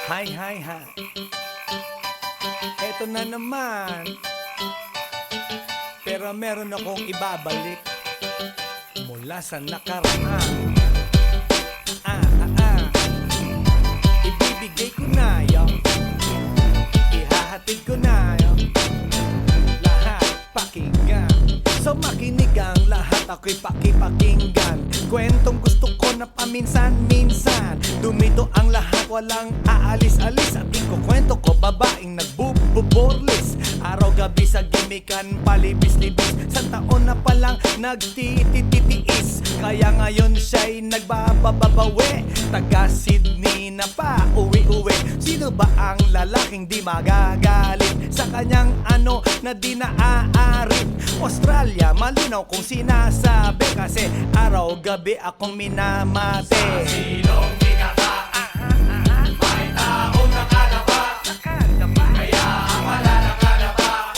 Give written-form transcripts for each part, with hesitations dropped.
Hi, hi, hi. Eto na naman. Pero meron akong ibabalik mula sa nakaraan. Ibibigay ko na yo. Ihahatid ko na yo. Lahat pakinggan. So makinig ang lahat, ako'y pakipakinggan. Kwentong gusto ko na paminsan-minsan. Dumito ang lahat, walang aalis-alis. At ikukwento ko, babaeng nagbububorlis. Araw-gabi sa gimikan, palibis-libis. Sa taon na palang nagtititiis. Kaya ngayon siya'y nagbababawi. Taga Sydney na pa, uwi-uwi. Sino ba ang lalaking di magagalit sa kanyang ano na di naaarit? Australia, malinaw kung sinasabi. Kasi araw-gabi akong minamate. Sa silong di kata, may taong nakalapa. Kaya ang wala nakalapa,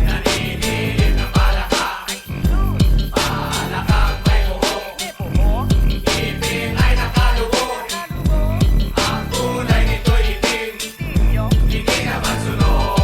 naninilig ng palaka. Palakang may buhok, ipin ay nakalubog. Ang kulay nito'y itim, hindi naman sunog.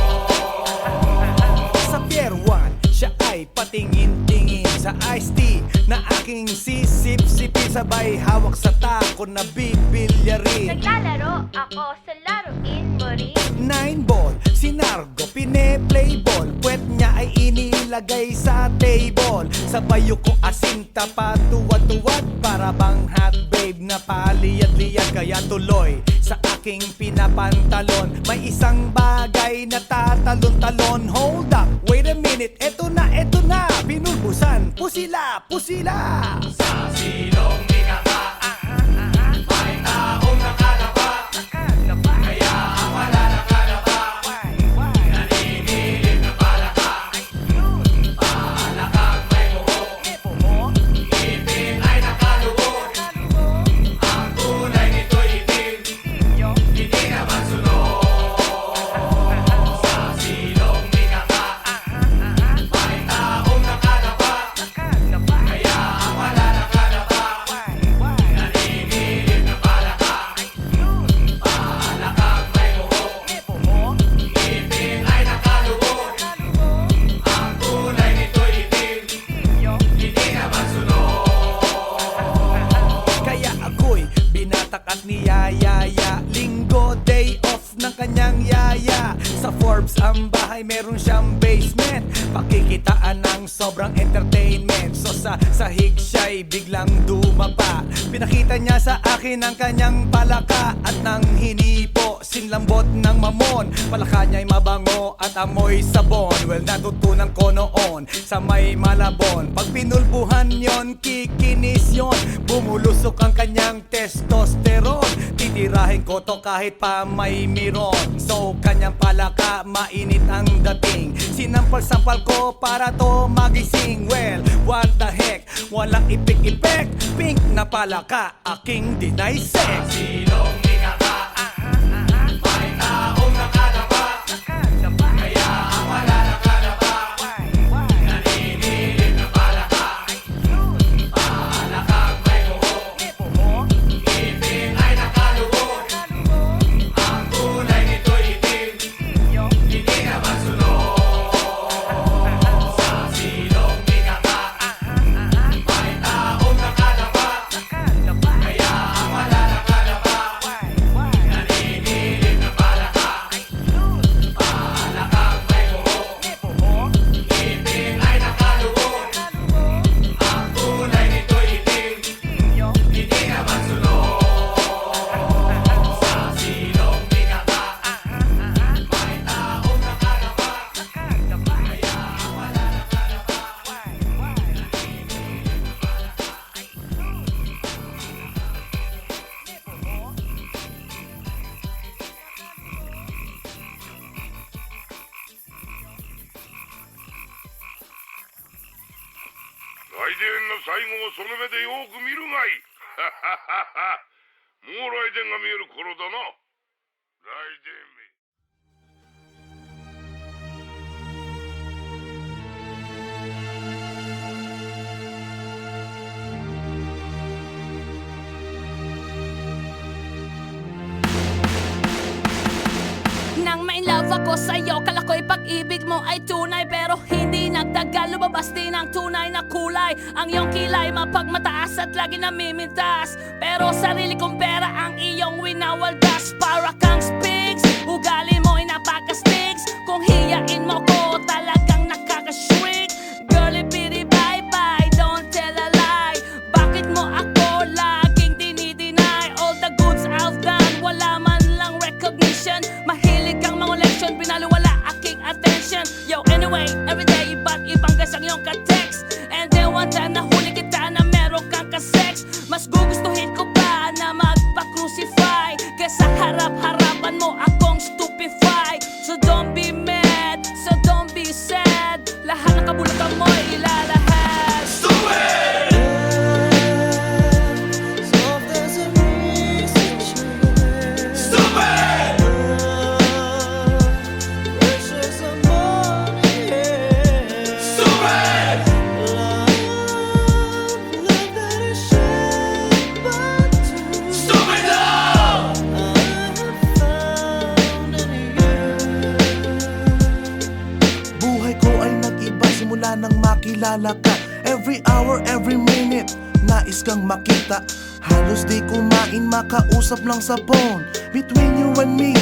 Sa Pier 1, siya ay patingin-tingin sa iced tea na aking sisip-sipin. Sabay hawak sa tako na bibilyarin. Naglalaro ako sa laruin mo rin. 9 ball, si Nargo pine-play ball. Puwet niya ay inilagay sa table. Sabay ko asinta pa tuwad-tuwad. Para bang hot babe na paliyad-liyad. Kaya tuloy sa aking pinapantalon may isang bagay na tatalon-talon. Hold up, wait a minute, eto na, pinulbusan, pusila, pusila. Sa silong di kata, may taong nakalapa. Kaya ang wala nakalapa, naninilig ng palaka. Palakang may buhok, ipin ay nakalubog. Ang kulay nito'y itim, hindi naman sunog. Sa silong di kata, may taong nakalapa. Kaya ang wala nakalapa, naninilig ng palaka. Palakang may buhok, ipin ay nakalubog. Ang kulay nito'y itim, hindi naman sunog. Kaya ako'y binatak at niyayaya. Linggo, day off ng kanyang yaya. Sa Forbes ang bahay, meron siyang basement. Pakikitaan ng sobrang entertainment. So sa sahig siya'y biglang dumapa. Pinakita niya sa akin ang kanyang palaka. At nang hinipo, sinlambot ng mamon. Palaka niya'y mabango at amoy sabon. Well, natutunan ko noon sa may Malabon. Pag pinulbuhan yon, kikinis yon. Bumulusok ang kanyang testosterone. Titirahin ko to kahit pa may miron. So kanyang palaka, mainit ang dating. Sinampal-sampal ko para to magising. Well, what the heck, walang ipik-ipek. Pink na palaka, aking dinaysek. Silong di kata, may taong nakalapa. Kaya ang wala nakalapa, naninilig ng palaka. Palakang may buhok, ipin ay nakalubog. Ang kulay nito'y itim, hindi naman sunog. Sa silong di kata, may taong nakalapa. Kaya ang wala nakalapa, naninilig ng palaka. Palakang may buhok, ipin ay nakalubog. Ang kulay nito'y itim, hindi naman sunog. Sa silong di kata, may taong nakalapa. Kaya ang wala nakalapa, naninilig ng palaka.来電の最後をその目でよく見るがいい。もう来電が見える頃だな。来電め。ako sa'yo. Kala ko'y pag-ibig mo ay tunay, pero hindi nagtagal, lumabas din ang tunay na kulay. Ang iyong kilay mapagmataas at lagi namimintas, pero sarili kong pera ang iyong winawaldas. Para kang spigs, ugali mo ay napaka-sticks. Kung hiyain mo ko, talagang nakaka-shrink. Girlie bitty bye bye, don't tell a lie. Bakit mo ako laging dinideny? All the goods I've done, wala man lang recognition. Mahilig kang mangoleksyon, binaliwala aking attention. Yo, anyway, everyday iba't ibang gas ang iyong ka-text. And then one time nahuli kita na meron kang ka-sex. Mas gugustuhin ko pa na magpa-crucify kesa harap-harapan mo akong stupefy. So don't be mad, so don't be sad. Lahat ng kabulutan mo ilalahad. Stupid! Stupid! Stupid! Stupid love! Buhay ko ay nag-iba simula nang makilala ka. Every hour, every minute, nais kang makita. Halos di kumain, makausap lang sa phone. Between you and me,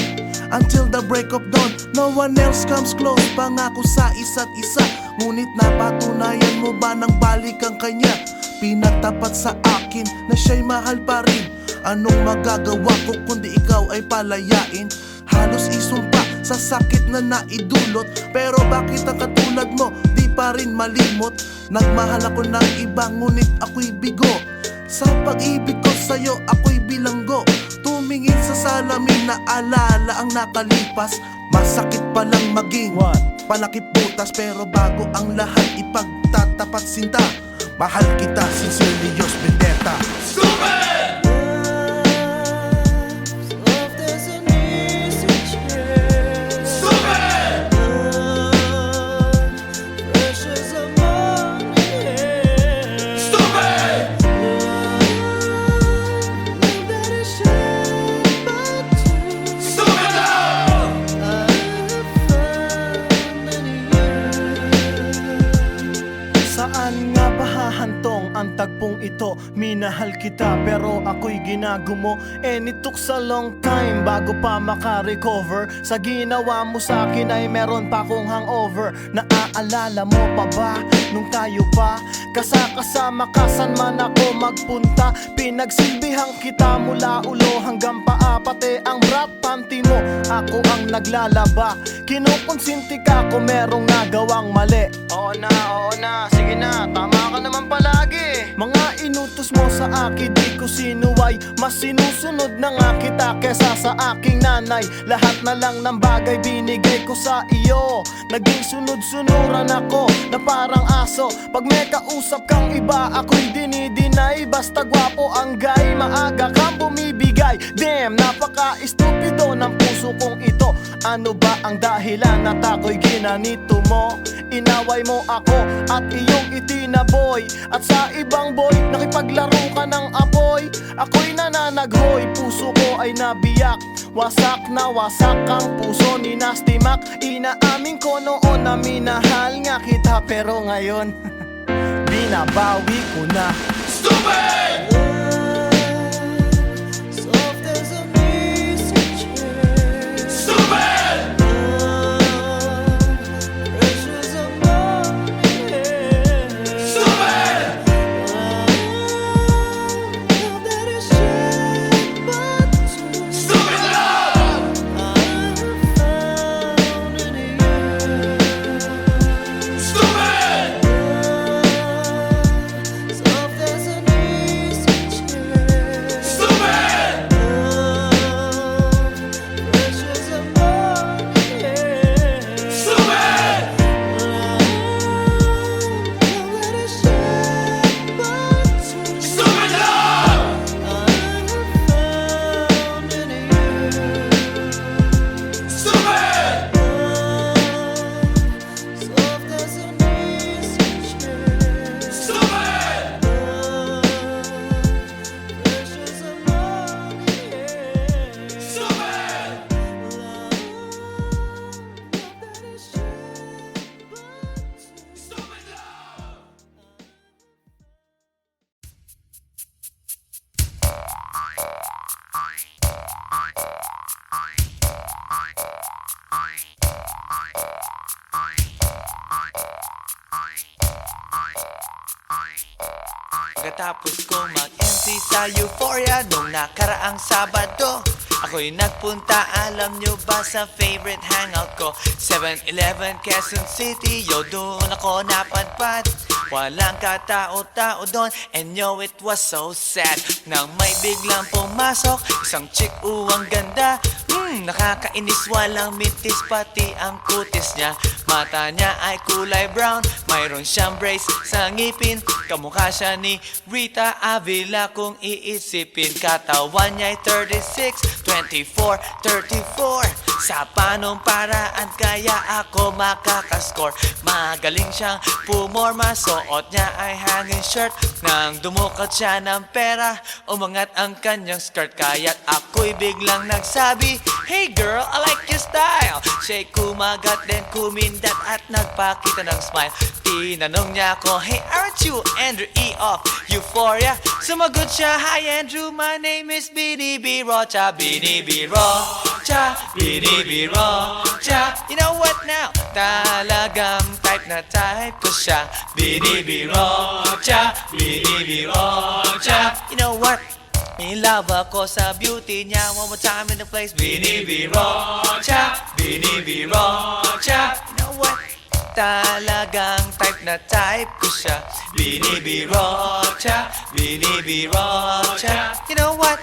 until the break of dawn. No one else comes close, pangako sa isa't isa. Ngunit napatunayan mo ba nang balik ang kanya? Pinagtapat sa akin na siya'y mahal pa rin. Anong magagawa ko kundi ikaw ay palayain? Halos isumpa sa sakit na naidulot, pero bakit ang katulad mo di pa rin malimot? Nagmahal ako ng iba ngunit ako'y bigo. Sa pag-ibig ko sa'yo ako'y bilanggo. Tumingin sa salamin na alala ang nakalipas. Masakit palang maging palakip butas, pero bago ang lahat ipagtatapat sinta. Mahal kita, sincerely yours, Vendetta. Stupid! Stupid! Stupid! Stupid love! Saan nga ba hahantong ang tagpong ito? Minahal kita pero ako'y ginagumo. And it took a long time bago pa makarecover. Sa ginawa mo sa akin ay meron pa akong hangover. Naaalala mo pa ba nung tayo pa kasama ka saan man ako magpunta? Pinagsilbihang kita mula ulo hanggang paa, pati ang brat panty mo ako ang naglalaba. Kinukonsinti ka kung merong nagawang mali. Oo na, sige na, tama ka naman palagi. Mga inutos mo sa akin di ko sinuway. Mas sinusunod na nga kita kesa sa aking nanay. Lahat na lang ng bagay binigay ko sa iyo. Naging sunod-sunuran ako na parang aso. Pag may kausap kang iba ako'y dinidinay. Basta gwapo ang guy, maaga kang bumibigay. Damn, napaka-estupido ng puso kong ito. Ano ba ang dahilan at ako'y ginanito mo? Inaway mo ako at iyong itinaboy. At sa ibang boy, nakipaglaro ka ng apoy. Ako'y nananaghoy, puso ko ay nabiyak. Wasak na wasak ang puso ni Nasty Mac. Inaamin ko noon na minahal nga kita, pero ngayon binabawi ko na. Stupid! Stupid! Stupid! Stupid love! Stupid! pagkatapos kong mag-MC sa Euphoria nung nakaraang Sabado, ako'y nagpunta, alam nyo ba, sa favorite hangout ko, 7-Eleven, Quezon City. Yo, doon ako napadpad, walang katao-tao doon, and yo, it was so sad nang may biglang pumasok isang chick, ang ganda. Nakakainis, walang mintis, pati ang kutis niya. Mata niya ay kulay brown, mayroon siyang brace sa ngipin. Kamukha siya ni Rita Avila kung iisipin. Katawan niya ay 36, 24, 34. Sa panong paraan kaya ako makakaskor. Magaling siyang pumorma, suot niya ay hanging shirt. Nang dumukat siya ng pera, umangat ang kanyang skirt. Kaya't ako'y biglang nagsabi, "Hey girl, I like your style." Siya'y kumagat, then kumindat at nagpakita ng smile. Tinanong niya ako, "Hey, aren't you Andrew E. of Euphoria?" Sumagot siya, "Hi Andrew, my name is Bini B. Rocha." Bini B. Rocha, Bini B. Rocha. You know what now? Talagang type na type ko siya. Bini B. Rocha, Bini B. Rocha. You know what? In love ako sa beauty niya. One more time in the place. Bini B. Rocha, Bini B. Rocha. You know what? Talagang type na type ko siya. Bini B. Rocha, Bini B. Rocha. You know what?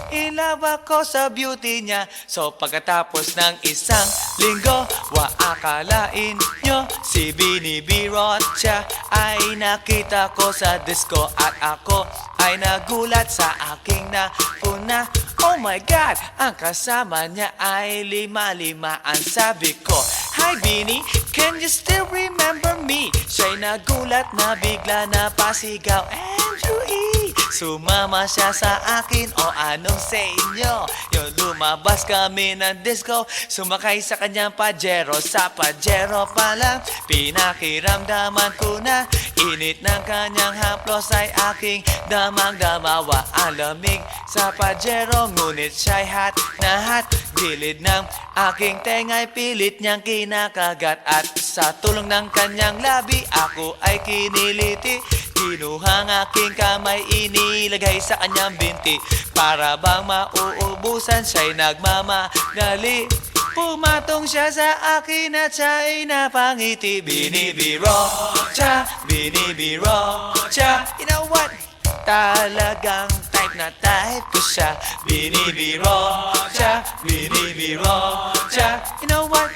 In love ako sa beauty niya. So pagkatapos ng isang linggo, akalain nyo si Bini B. Rocha ay nakita ko sa disco. At ako ay nagulat sa aking napuna. Oh my God, ang kasama niya ay lima-limaan. Sabi ko, "Hi Bini, can you still remember me?" Siya'y nagulat na bigla na pasigaw, "Andrew E." Sumama siya sa akin, o anong sa inyo? Yung lumabas kami ng disco, sumakay sa kanyang Pajero. Sa Pajero pa lang, pinakiramdaman ko na init ng kanyang haplos ay aking damang-damawa. Ang lamig sa Pajero, ngunit siya'y hot na hot. Gilid ng aking tenga'y pilit niyang kinakagat. At sa tulong ng kanyang labi, ako ay kiniliti. Kinuha ang aking kamay, inilagay sa kanyang binti. Para bang mauubusan, siya'y nagmamadali. Pumatong siya sa akin at siya'y napangiti. Bini B. Rocha, Bini B. Rocha. You know what? Talagang type na type ko siya. Bini B. Rocha, Bini B. Rocha. You know what?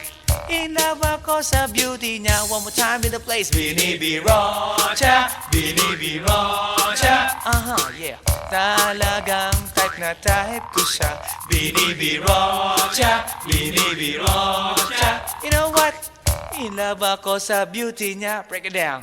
In love ako sa beauty niya. One more time in the place. Bini B. Rocha, Bini B. Rocha. Yeah. Talagang type na type ko siya. Bini B. Rocha, Bini B. Rocha. You know what? In love ako sa beauty niya. Break it down.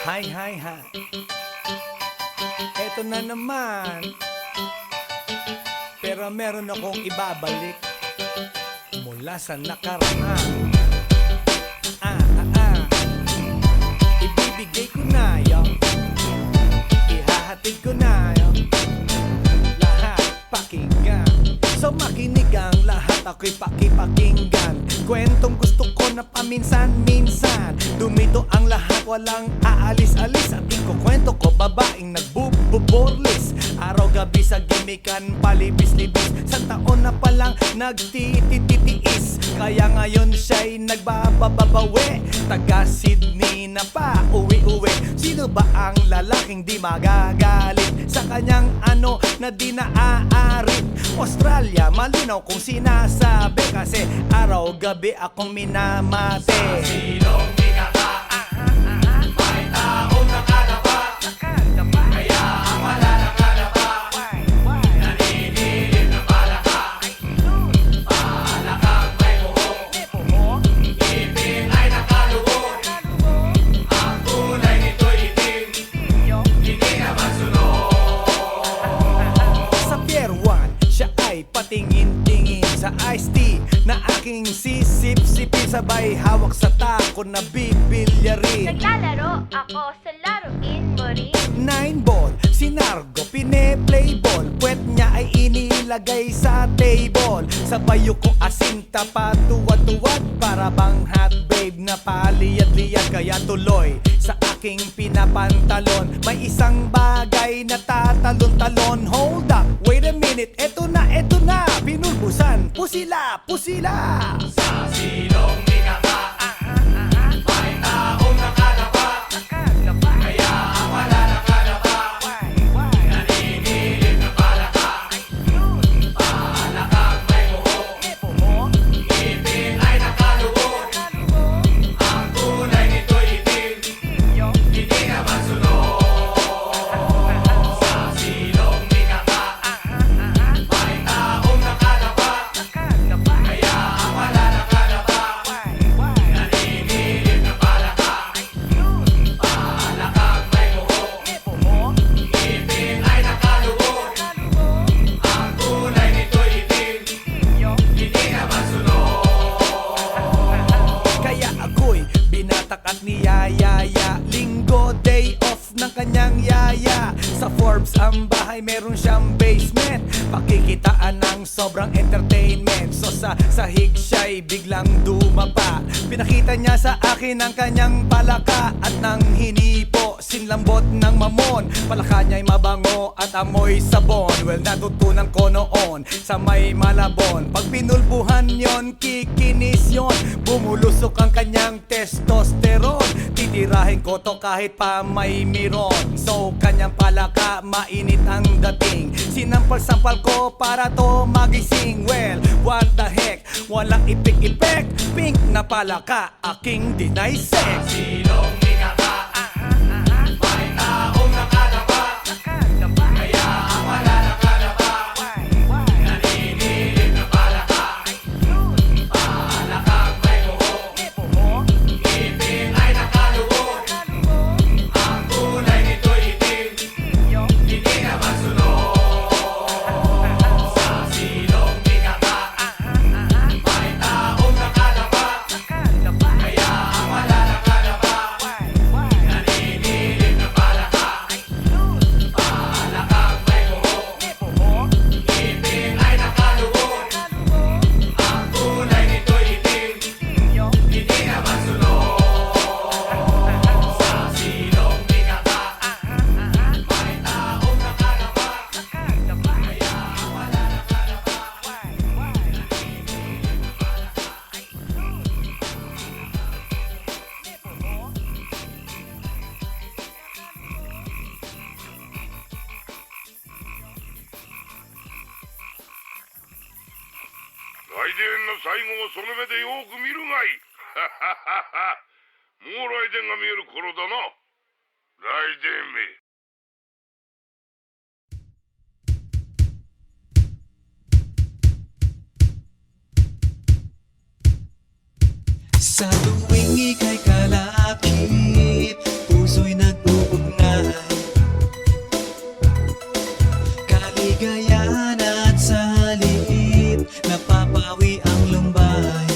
Hi. Eto na naman. Pero meron akong ibabalik mula sa nakaraan. Ibibigay ko na yun. Ihahatid ko na yun. Lahat pakinggan. So makinig ang lahat, ako'y pakipakinggan. Kwentong gusto ko na paminsan-minsan. Dumito ang lahat, walang aalis-alis. At ikukwento ko, babaeng nagbububorlis. Araw-gabi sa gimikan, palibis-libis. Sa taon na palang nagtititiis. Kaya ngayon siya'y nagbababawi. Taga Sydney na pa, uwi-uwi. Sino ba ang lalaking di magagalit sa kanyang ano na di naaarit? Australia, malinaw kung sinasabi. Kasi araw-gabi akong minamate. Sa silong di may taong nakalapa. Kaya ang wala nakalapa. Naninilig na palaka. Palakang may buhok. Ipin ay nakalubog. Ang kulay nito'y itim. Hindi naman sunog. Sa Pier 1, siya ay patingin-tingin sa iced tea na aking sisip-sipin. Sabay hawak sa tako na bibilyarin. Naglalaro ako sa laruin mo rin. 9 ball, si Nardo ilagay sa table. Sabay ko asinta pa tuwad-tuwad, para bang hot babe na paliyad-liyad. Kaya tuloy sa aking pinapantalon may isang bagay na tatalon-talon. Hold up, wait a minute, eto na, pinulbusan, pusila, pusila. Sa silong ni Kaka, may taong nakalapa. Kaya ang wala nakalapa, naninilig na palaka. Palakang may buhok, ngipin ay nakalubog. Ang kulay nito'y itim, hindi naman sunog. Sa silong ni Kaka, may taong nakalapa. Kaya ang wala nakalapa, naninilig na palaka. Palakang may buhok, ngipin ay nakalubog. Ang kulay nito'y itim, hindi naman sunog. Kaya ako'y binatak at niyayaya. Linggo, day off ng kanyang yaya. Sa Forbes ang bahay, meron siyang basement. Pakikitaan ng sobrang entertainment. So sa sahig siya'y biglang dumapa. Pinakita niya sa akin ang kanyang palaka. At nang hinipo, sinlambot ng mamon. Palaka niya'y mabango at amoy sabon. Well, natutunan ko noon sa may Malabon. Pag pinulbuhan yon, kikinis yon. Bumulusok ang kanyang testosterone. Titirahin ko to kahit pa may miron. So kanyang palaka, mainit ang dating. Sinampal-sampal ko para to magising. Well, what the heck, walang ipik-ipek. Pink na palaka, aking deny sex. Silong ni Kaka, may taong nakalapa. Kaya ang wala nakalapa, naninilig na palaka. Palakang may buhok, ngipin ay nakalubog. Ang kulay nito'y itim, hindi naman sunog. Sa silong ni Kaka, may taong nakalapa. Kaya ang wala nakalapa, naninilig na palaka. Palakang may buhok, ngipin ay nakalubog. Ang kulay nito'y itim, hindi naman sunog. Sa silong ni Kaka, may taong nakalapa. Kaya ang wala nakalapa, naninilig na palaka.来電の最後をその目でよく見るがいい。もう来電が見える頃だな。来電め。Sa tuwing ika'y kalapit, puso'y nag-uugnay. Kaligayahan at salip, napapawi ang lumbay.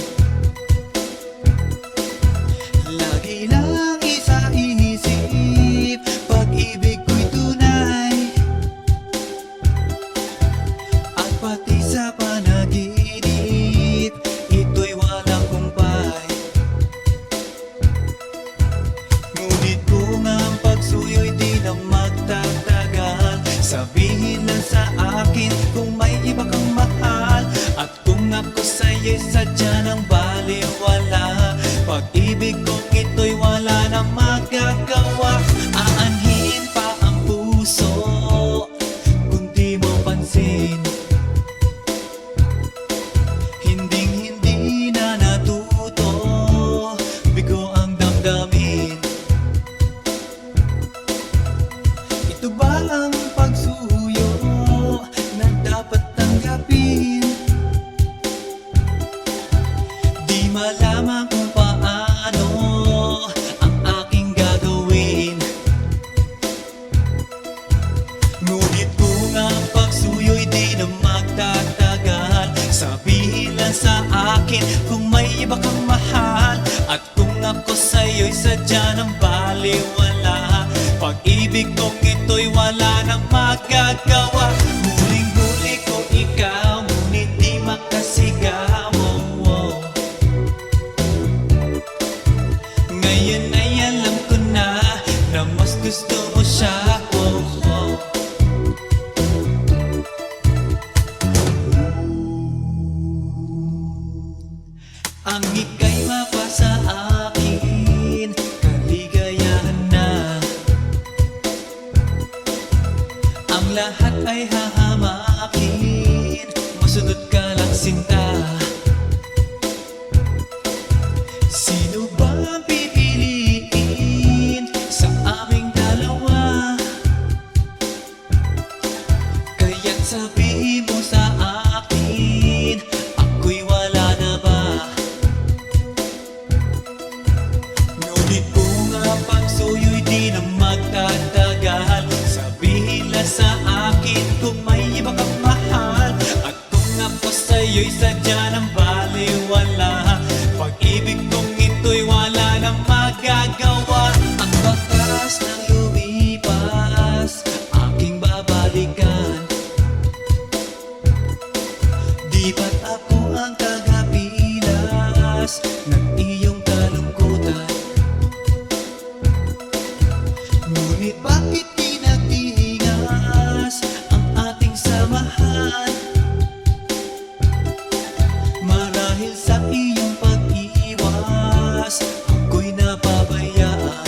Lagi lang isa inisip, pag-ibig ko'y tunay. At pati sa panaginip, ito'y walang kumpay. Ngunit kung ang pagsuyo'y di na magtatagal, sabihin lang sa akin kung may iba kang mahal. At kung ako sa'yo'y sadya ng baliwala, pag-ibig kong ito'y wala na magagawa. Aanhin pa ang puso kung di mo pansin. Hinding-hindi na natuto, bigo ang damdamin. Ito ba ang pagsuyo na dapat tanggapin? akin, masunod ka lang sinta. Sino ba ang pipiliin sa aming dalawa? Kaya't sabihin mo sa akin, ako'y wala na ba? Ngunit kung ang pagsuyo'y di na magtatagal, sabihin lang sa akin kung may iba kang mahal. At kung ako sa'yo'y sadya ng baliwala, pag-ibig kong ito'y wala nang magagawa. Ang batas ng lumipas, aking babalikan. Di ba't ako ang tagapilas ng iyong kalungkutan? Ngunit bakit di nagtihingas ang ating samahan? Marahil sa iyong pag-iwas, ako'y napabayaan.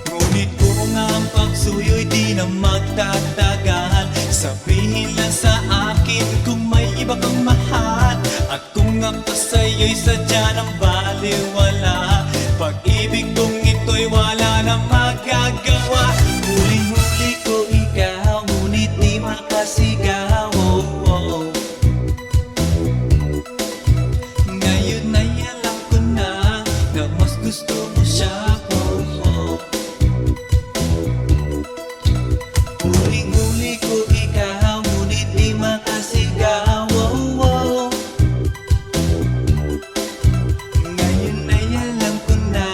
Ngunit kung ang pagsuyo'y di na magtatagal, sabihin lang sa akin kung may iba kang mahal. At kung ako sa'yo'y sadya ng baliwala, pag-ibig kong ito'y wala nang magagawa. Huling-huli ko ikaw, ngunit di makasigaw. Ngayon ay alam ko na mas gusto mo siya. Huling-huli ko ikaw, ngunit di makasigaw. Ngayon ay alam ko na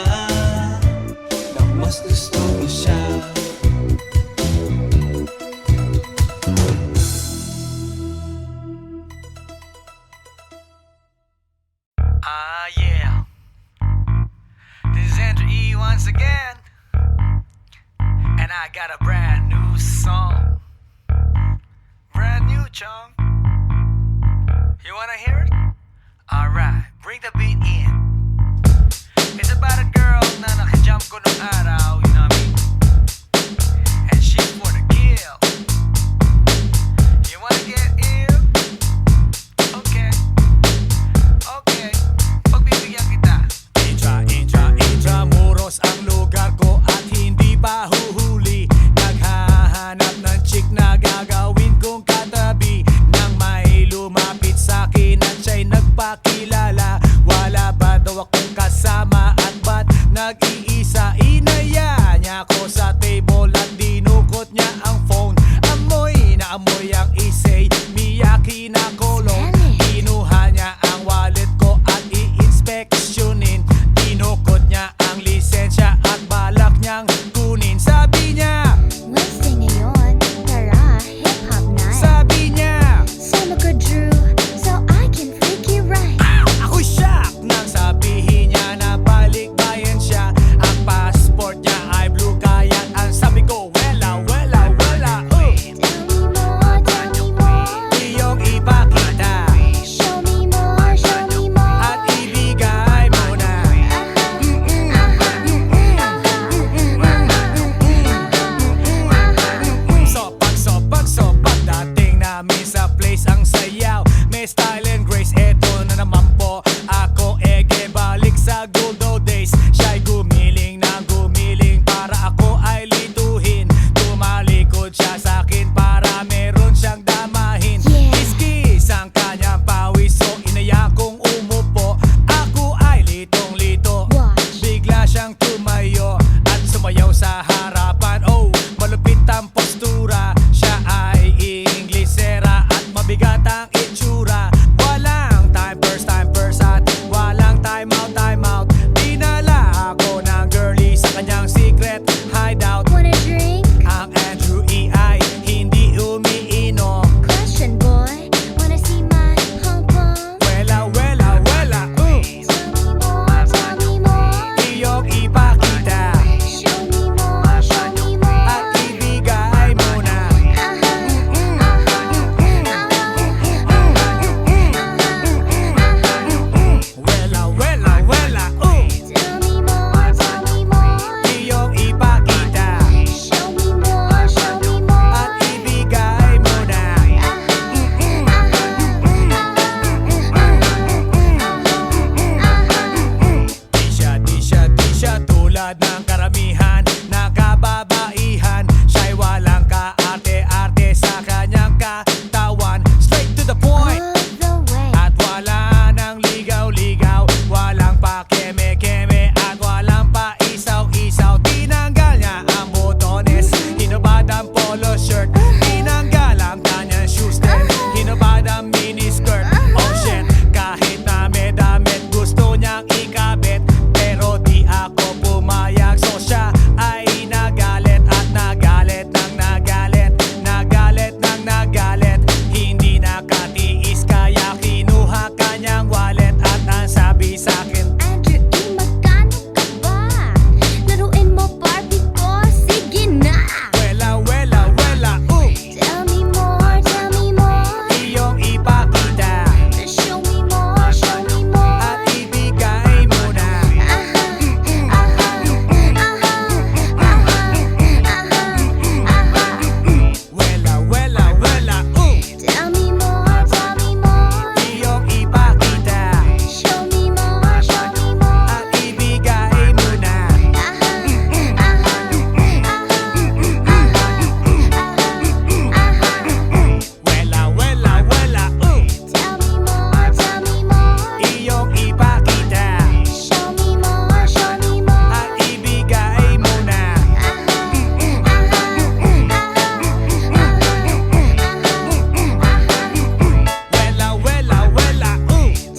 mas gusto mo siya. Yeah. This is Andrew E once again. And I got a brand new song. Brand new, chong. You wanna hear it? Alright, bring the beat in. It's about a girl na nakajump ko nung araw, you know what I mean? And she's for the kill. You wanna get ill? Okay. Okay, pagbibigyan kita. Intramuros ang lugar ko at hindi pa huhuli. Naghahanap ng chick na gagawin kong katabi. Nang may lumapit sa'kin at siya'y nagpakilala, wala ba daw akong kasama at ba't nag-iisa? Inaya polo shirt. Tinanggal ang kanyang shoes din, hinubad ang miniskirt. Oh shit, kahit na may damit gusto niyang ikabit, pero di ako pumayag. So siya ay nagalit at nagalit ng nagalit, nagalit ng nagalit. Hindi nakatiis kaya kinuha kanyang wallet at ang sabi sa'kin, Andrew E, magkano ka ba? Laruin mo Barbie ko, sige na. wela wela wela, Tell me more, tell me more. iyong ipakita Show me more, show me more. at ibigay mo na. Wela wela wela, Tell me more, tell me more. iyong ipakita Show me more, show me more. at ibigay mo na. Wela wela wela, Tell me more, tell me more. iyong ipakita Show me more, show me more. at ibigay mo na. Wela wela wela,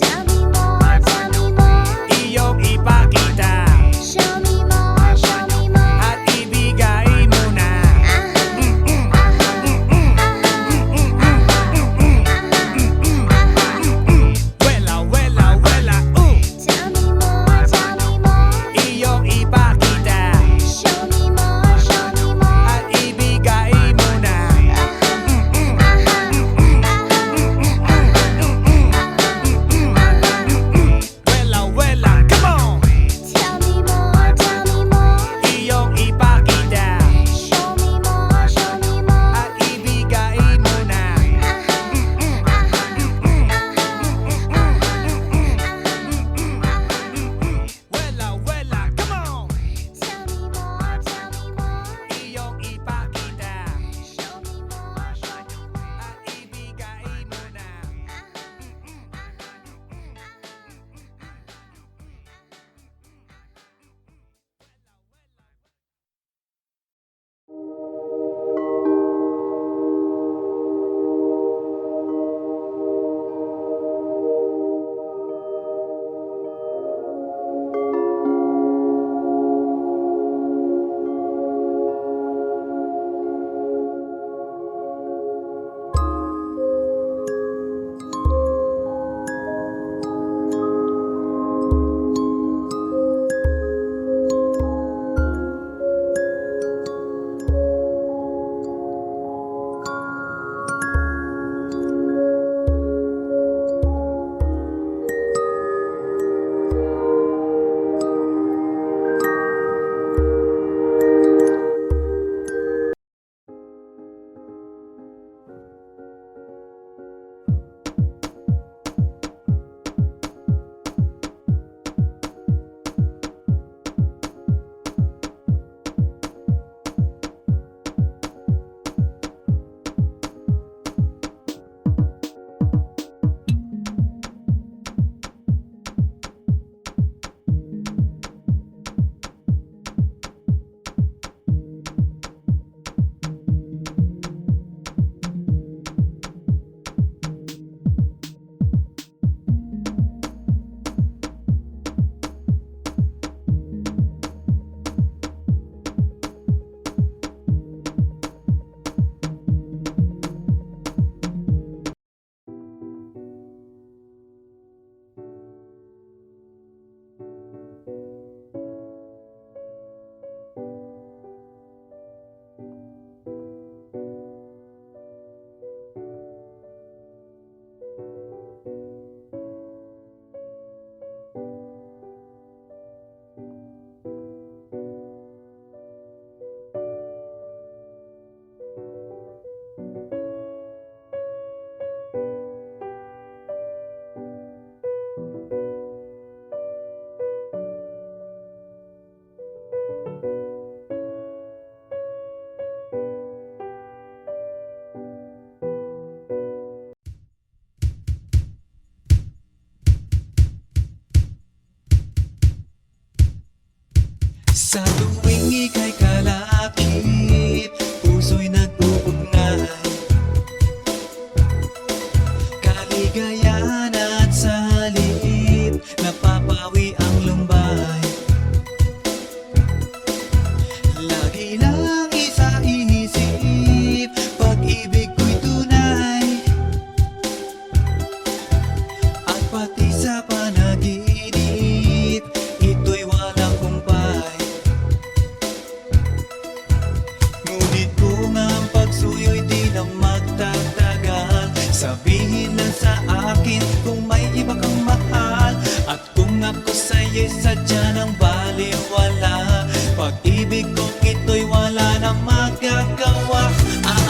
Tell me more, tell me more. iyong ipakita Show me more, show me more. at ibigay mo na. Wela wela wela, Tell me more, tell me more. iyong ipakita Show me more, show me more. at ibigay mo na. Wela wela, come on, Tell me more, tell me more. iyong ipakita Show me more, show me more. at ibigay mo na. Wela wela, come on, Tell me more, tell me more. iyong ipakita Show me more, show me more. at ibigay mo na. Sa tuwing ika'y kalakip, puso'y nag hawak ang